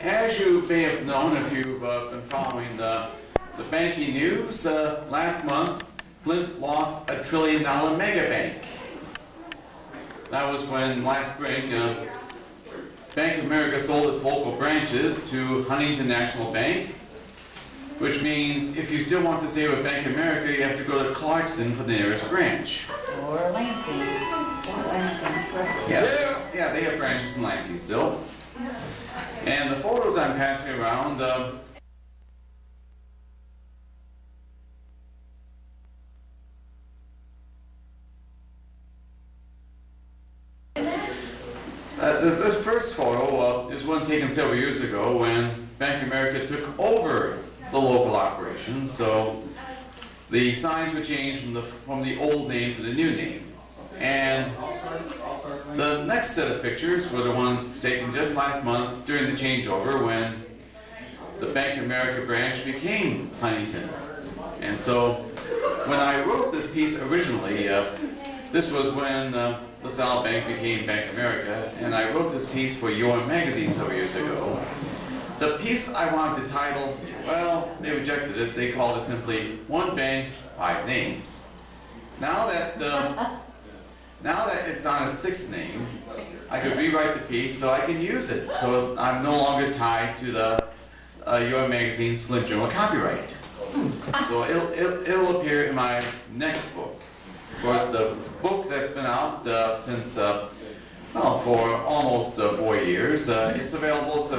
As you may have known if you've been following the banking news, last month Flint lost $1 trillion mega bank. That was when last spring Bank of America sold its local branches to Huntington National Bank, which means if you still want to stay with Bank of America, you have to go to Clarkston for the nearest branch. Or Lansing. Yeah, they have branches in Lansing still. And the photos I'm passing around, this first photo is one taken several years ago when Bank of America took over the local operation. So the signs were changed from the old name to the new name. And the next set of pictures were the ones taken just last month during the changeover when the Bank of America branch became Huntington. And so when I wrote this piece originally, this was when LaSalle Bank became Bank of America, and I wrote this piece for Your Magazine several years ago. The piece I wanted to title, well, they rejected it. They called it simply One Bank, Five Names. Now that it's on a sixth name, I could rewrite the piece so I can use it. So I'm no longer tied to the Your Magazine's Flint Journal copyright. So it'll appear in my next book. Of course, the book that's been out since for almost 4 years. It's available. It's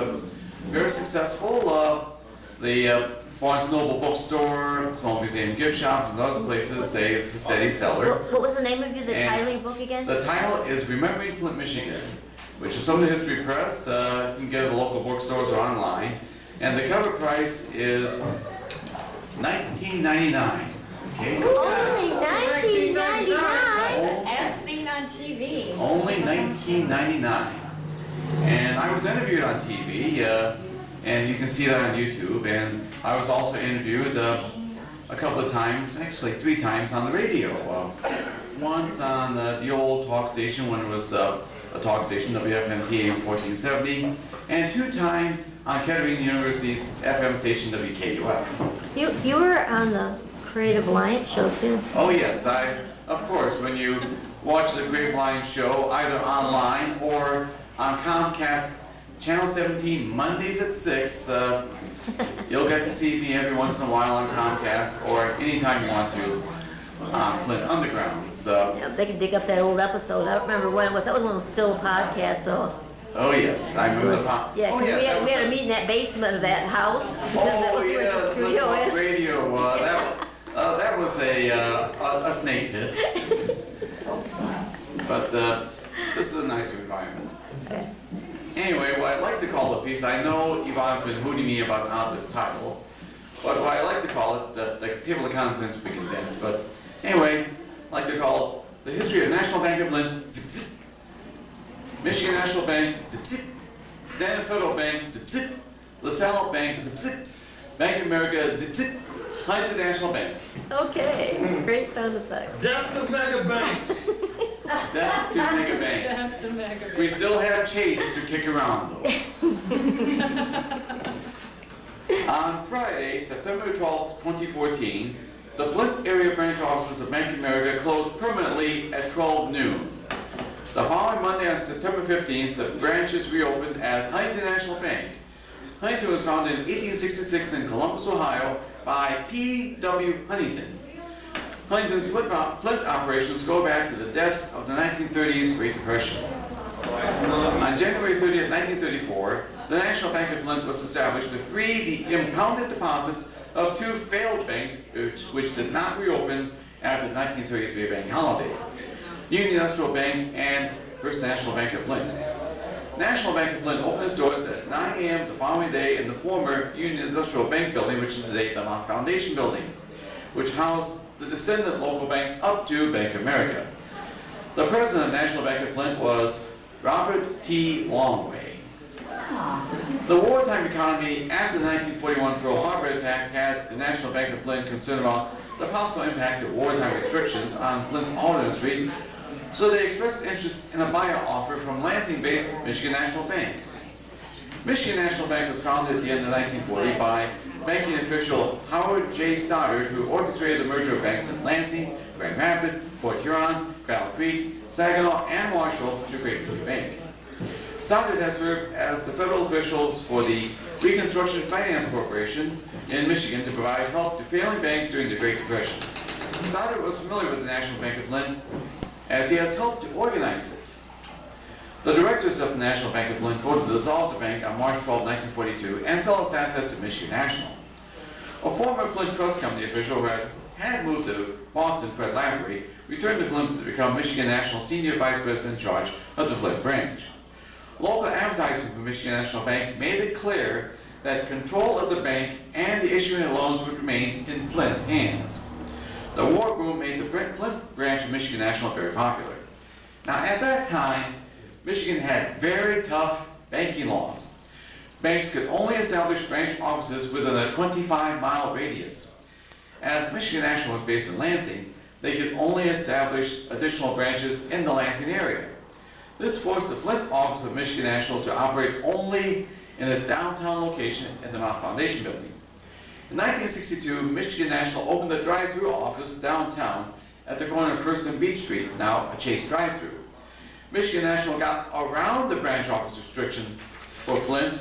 very successful. The Barnes Noble bookstore, Small Museum gift shops, and other places say it's a steady seller. What was the name of the title of your book again? The title is Remembering Flint, Michigan, which is from the History Press. You can get it at the local bookstores or online. And the cover price is $19.99. Okay. Only $19.99. As seen on TV. Only $19.99. And I was interviewed on TV, and you can see that on YouTube. And I was also interviewed a couple of times, actually 3 times on the radio. Once on the old talk station when it was a talk station, WFMT 1470, and 2 times on Kettering University's FM station, WKUF. You were on the Creative Alliance show too. Oh yes, of course, when you watch the Creative Alliance show, either online or on Comcast Channel 17 Mondays at 6, you'll get to see me every once in a while on Comcast or anytime you want to on Flint Underground. So Yeah, they can dig up that old episode. I don't remember when it was. That was when it was still a podcast. So. Oh yes, I remember the Yeah, oh, we yes, had to meet in that basement of that house because that Oh was where the yeah, studio the is. radio. That was a snake pit. But this is a nice environment. Okay. Anyway, what I'd like to call the piece, I know Yvonne's been hooting me about this title, but what I like to call it, the table of contents we condensed, but anyway, I'd like to call it The History of National Bank of Flint, zip, zip. Michigan National Bank, zip, zip. Standard Federal Bank, zip, zip. LaSalle Bank, zip, zip. Bank of America, zip, zip. Huntington National Bank. Okay, great sound effects. Death to mega banks. Death to mega banks. We still have Chase to kick around though. On Friday, September 12th, 2014, the Flint area branch offices of Bank of America closed permanently at 12 noon. The following Monday on September 15th, the branches reopened as Huntington National Bank. Huntington was founded in 1866 in Columbus, Ohio by P.W. Huntington. Huntington's Flint operations go back to the depths of the 1930s Great Depression. On January 30th, 1934, the National Bank of Flint was established to free the impounded deposits of 2 failed banks which did not reopen after the 1933 bank holiday, Union Industrial Bank and First National Bank of Flint. National Bank of Flint opened its doors at 9 a.m. the following day in the former Union Industrial Bank building, which is today the Mount Foundation building, which housed the descendant local banks up to Bank of America. The president of National Bank of Flint was Robert T. Longway. The wartime economy after the 1941 Pearl Harbor attack had the National Bank of Flint concerned about the possible impact of wartime restrictions on Flint's auto industry, so they expressed interest in a buyout offer from Lansing-based Michigan National Bank. Michigan National Bank was founded at the end of 1940 by banking official Howard J. Stoddard, who orchestrated the merger of banks in Lansing, Grand Rapids, Port Huron, Battle Creek, Saginaw, and Marshall to create the new bank. Stoddard has served as the federal officials for the Reconstruction Finance Corporation in Michigan to provide help to failing banks during the Great Depression. Stoddard was familiar with the National Bank of Flinn, as he has helped to organize it. The directors of the National Bank of Flinn voted to dissolve the bank on March 12, 1942, and sell its assets to Michigan National. A former Flinn Trust Company official who had moved to Boston, Fred Lamprey, returned to Flinn to become Michigan National Senior Vice President in charge of the Flinn branch. Local advertising from Michigan National Bank made it clear that control of the bank and the issuing of loans would remain in Flint hands. The war boom made the Flint branch of Michigan National very popular. Now, at that time, Michigan had very tough banking laws. Banks could only establish branch offices within a 25-mile radius. As Michigan National was based in Lansing, they could only establish additional branches in the Lansing area. This forced the Flint office of Michigan National to operate only in its downtown location at the Mount Foundation Building. In 1962, Michigan National opened a drive-through office downtown at the corner of First and Beach Street, now a Chase drive-through. Michigan National got around the branch office restriction for Flint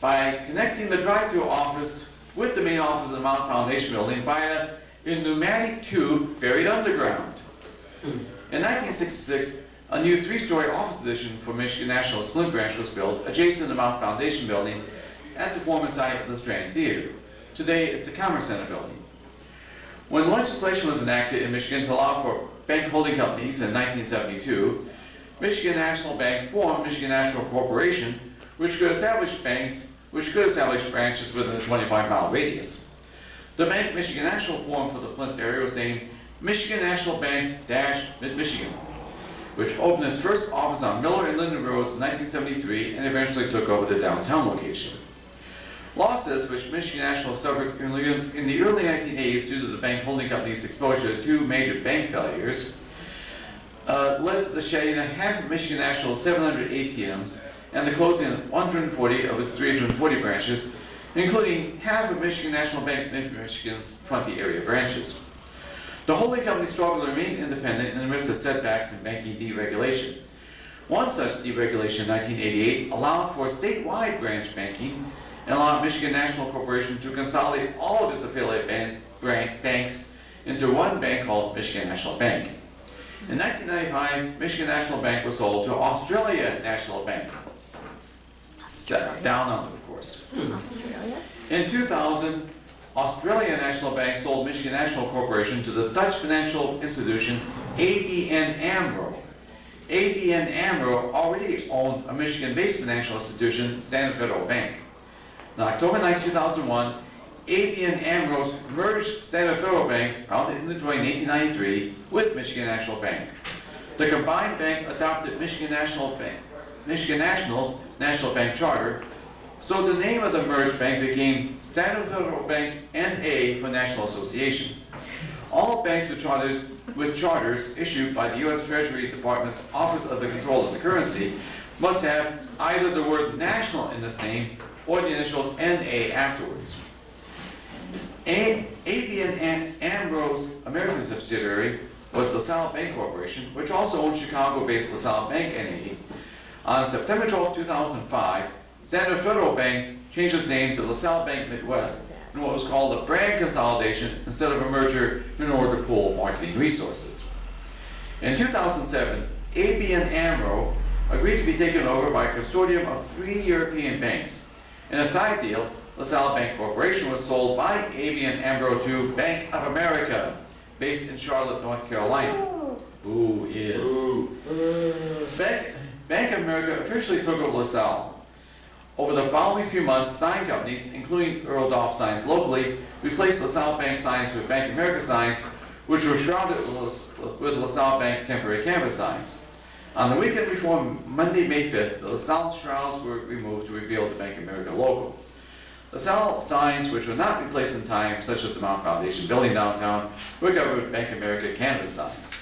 by connecting the drive-through office with the main office of the Mount Foundation Building via a pneumatic tube buried underground. In 1966, a new three-story office addition for Michigan National's Flint branch was built adjacent to the Mount Foundation Building at the former site of the Strand Theater. Today, it's the Commerce Center Building. When legislation was enacted in Michigan to allow for bank holding companies in 1972, Michigan National Bank formed Michigan National Corporation, which could establish branches within a 25-mile radius. The bank Michigan National formed for the Flint area was named Michigan National Bank-Mid-Michigan, which opened its first office on Miller and Linden Roads in 1973 and eventually took over the downtown location. Losses which Michigan National suffered in the early 1980s due to the bank holding company's exposure to two major bank failures led to the shutting of half of Michigan National's 700 ATMs and the closing of 140 of its 340 branches, including half of Michigan National Bank Michigan's 20 area branches. The holding company struggled to remain independent in the midst of setbacks in banking deregulation. One such deregulation in 1988 allowed for statewide branch banking and allowed Michigan National Corporation to consolidate all of its affiliate banks into one bank called Michigan National Bank. In 1995, Michigan National Bank was sold to Australia National Bank. Down under, of course. Australia? In 2000, Australia National Bank sold Michigan National Corporation to the Dutch financial institution ABN AMRO. ABN AMRO already owned a Michigan-based financial institution, Standard Federal Bank. On October 9, 2001, ABN AMRO merged Standard Federal Bank, founded in Detroit in 1893, with Michigan National Bank. The combined bank adopted Michigan National's National Bank Charter, so the name of the merged bank became Standard Federal Bank N.A. for National Association. All banks with charters issued by the U.S. Treasury Department's Office of the Control of the Currency must have either the word national in its name or the initials N.A. afterwards. ABN AMRO's American subsidiary was LaSalle Bank Corporation, which also owns Chicago-based LaSalle Bank N.A. On September 12, 2005, Standard Federal Bank changed its name to LaSalle Bank Midwest in what was called a brand consolidation instead of a merger in order to pool marketing resources. In 2007, ABN AMRO agreed to be taken over by a consortium of 3 European banks. In a side deal, LaSalle Bank Corporation was sold by ABN AMRO to Bank of America, based in Charlotte, North Carolina. Ooh, is. Bank of America officially took over LaSalle. Over the following few months, sign companies, including Earl Dolph signs locally, replaced LaSalle Bank signs with Bank of America signs, which were shrouded with LaSalle Bank temporary canvas signs. On the weekend before Monday, May 5th, the LaSalle shrouds were removed to reveal the Bank of America logo. LaSalle signs, which were not replaced in time, such as the Mount Foundation Building downtown, were covered with Bank of America canvas signs.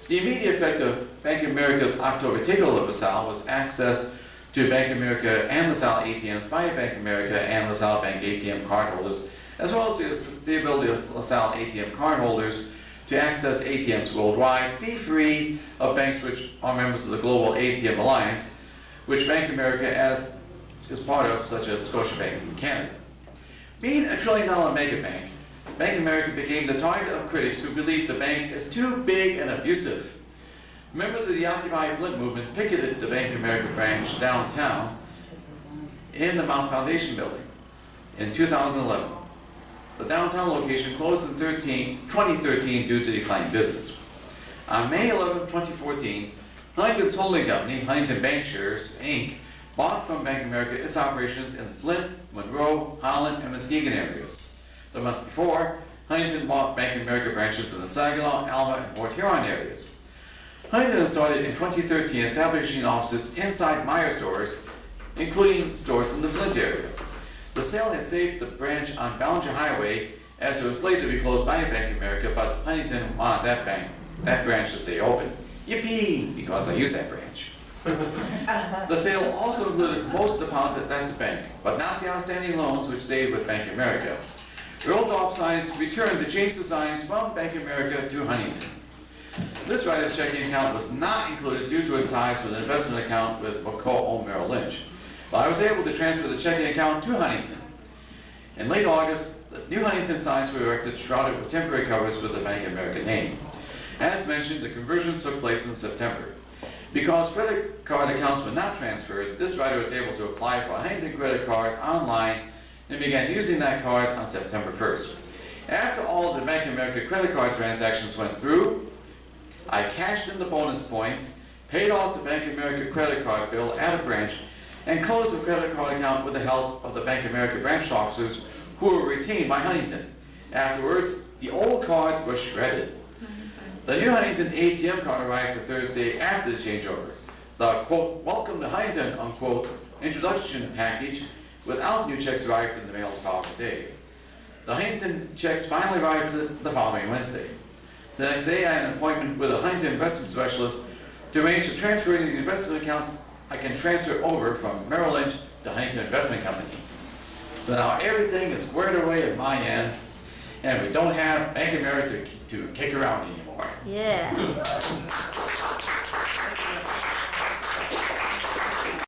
The immediate effect of Bank of America's October takeover of LaSalle was access to Bank of America and LaSalle ATMs by Bank of America and LaSalle Bank ATM cardholders, as well as the ability of LaSalle ATM cardholders to access ATMs worldwide, fee-free of banks which are members of the Global ATM Alliance, which Bank of America is part of, such as Scotiabank in Canada. Being a trillion-dollar mega bank, Bank of America became the target of critics who believed the bank is too big and abusive. Members of the Occupy Flint movement picketed the Bank of America branch downtown in the Mount Foundation building in 2011. The downtown location closed in 2013 due to declining business. On May 11, 2014, Huntington's holding company, Huntington Bankshares, Inc., bought from Bank of America its operations in Flint, Monroe, Holland, and Muskegon areas. The month before, Huntington bought Bank of America branches in the Saginaw, Alma, and Port Huron areas. Huntington started in 2013 establishing offices inside Meijer stores, including stores in the Flint area. The sale had saved the branch on Ballinger Highway, as it was slated to be closed by Bank of America, but Huntington wanted that branch to stay open. Yippee! Because I use that branch. The sale also included most deposits at the bank, but not the outstanding loans which stayed with Bank of America. Earl Dobson's returned to change the signs from Bank of America to Huntington. This writer's checking account was not included due to his ties with an investment account with co-owned Merrill Lynch, but I was able to transfer the checking account to Huntington. In late August, the new Huntington signs were erected, shrouded with temporary covers with the Bank of America name. As mentioned, the conversions took place in September. Because credit card accounts were not transferred, this writer was able to apply for a Huntington credit card online and began using that card on September 1st. After all the Bank of America credit card transactions went through, I cashed in the bonus points, paid off the Bank of America credit card bill at a branch, and closed the credit card account with the help of the Bank of America branch officers who were retained by Huntington. Afterwards, the old card was shredded. The new Huntington ATM card arrived the Thursday after the changeover. The, quote, welcome to Huntington, unquote, introduction package without new checks arrived in the mail the following day. The Huntington checks finally arrived the following Wednesday. The next day, I had an appointment with a Huntington investment specialist to arrange the transfer of the investment accounts I can transfer over from Merrill Lynch to Huntington Investment Company. So now everything is squared away at my end, and we don't have Bank of America to kick around anymore. Yeah.